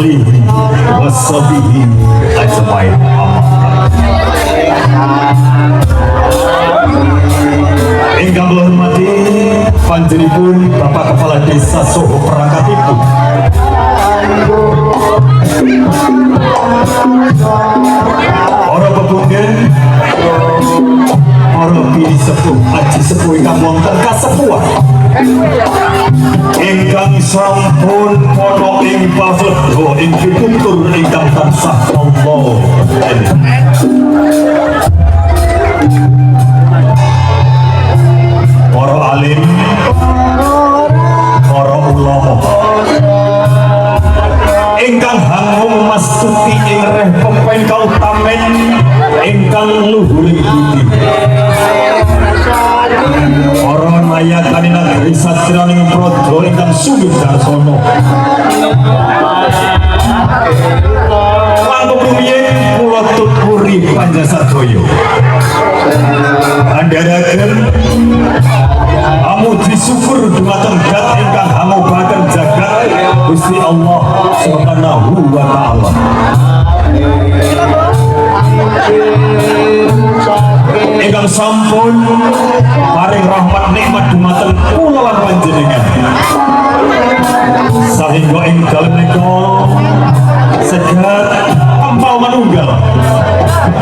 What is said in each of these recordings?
alihi wassabihi ajmain. Ingkang kula hormati panjenenganipun Bapak Kepala Desa Soho Perangkatipun, para pepunden, para bini sepuh, aji sepuh ingkang wonten kasepuhan ingkang sampun ana ing pawedha ing pitutur ingkang tansah Allah. Para alim, para ulama ingkang hangung mastuti ing reh pemain kautamen ingkang luhuring budi, para nayakani nagari sastraning pradha ingkang sumit darsono, lan rumiyin kula tuturi panjasadaya andharaken amuji syukur dumateng zat ingkang hamobaken jagat Gusti Allah Subhanahu wa taala. Ingkang sampun paring rahmat nikmat dumateng kula lan panjenengan, sahingga ing dalem menika sehat ampal manunggal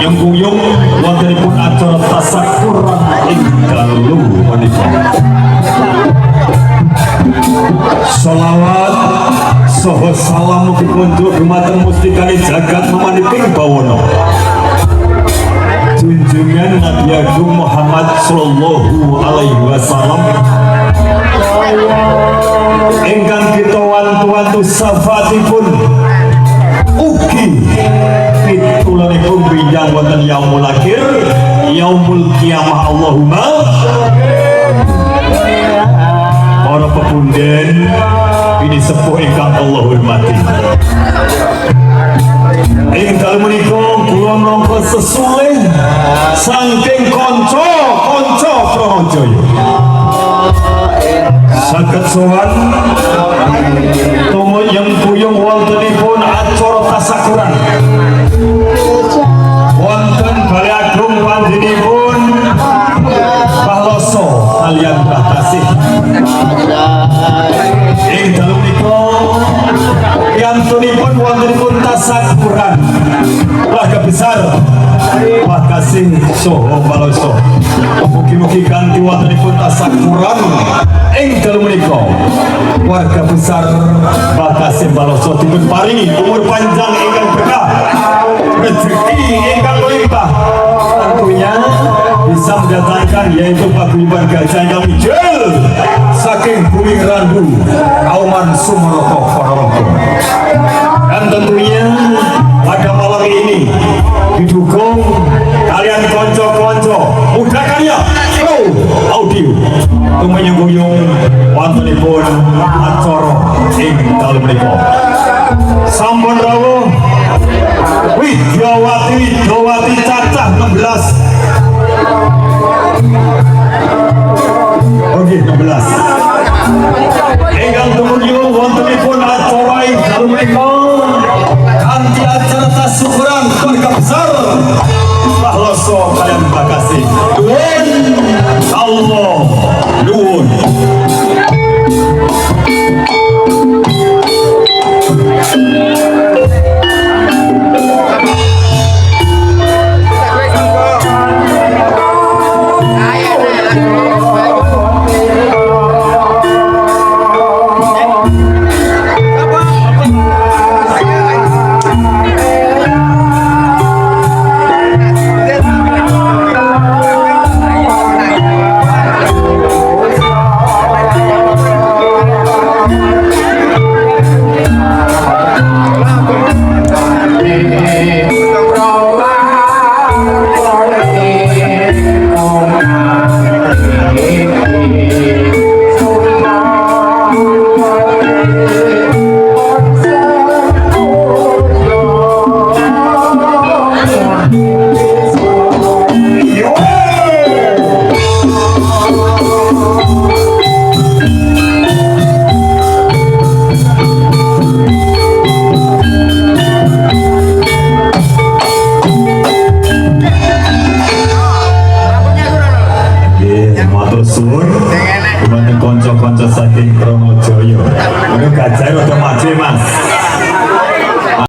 yung-yung wontenipun acara tasakuran ing dalu menika. Sholawat saha salam mugi kunjuk dumateng mustikane jagat mamaniping bawana junjungan Nabi Agung Muhammad sallallahu alaihi wasallam ingkang kita wantu-wantu syafaatipun ugi pitulanipun bijang wonten yaumul akhir yaumul kiamah. Allahumma para pepunden ini sepuh ingkang Allah hormati, ing dalem menika kula nampa sesulih saking kanca-kanca Pranajaya saged sowan tumuyung puyung wontenipun acara tasakuran wonten Balai Agung panjenenganipun Pahloso kaliyan Mbah Kasih. Ing dalem menika yantunipun wontenipun tasakuran keluarga besar Mbah Kasih Soho Pahloso. Mugi-mugi kanthi wontenipun tasakuran ing dalem menika keluarga besar Mbah Kasih Pahloso dipun paringi umur panjang ingkang berkah, rezeki ingkang limpah, tentunya bisa mendatangkan yaitu paguyuban gajah yang hijau saking bumi Randu Kauman Sumeroto Ponorogo. Dan tentunya pada malam ini didukung kalian konco-konco muda karya audio tumuyung-uyung wontenipun acara ing dalem menika sampun rawuh Widyawati cacah 16. Oke, 16. Ingkang tumuyung wontenipun acara ing dalem menika kanthi acara tasyukuran keluarga besar Pahloso kaliyan Mbah Kasih. Nuwun Allah, nuwun. Aduh gajah rada maju mas.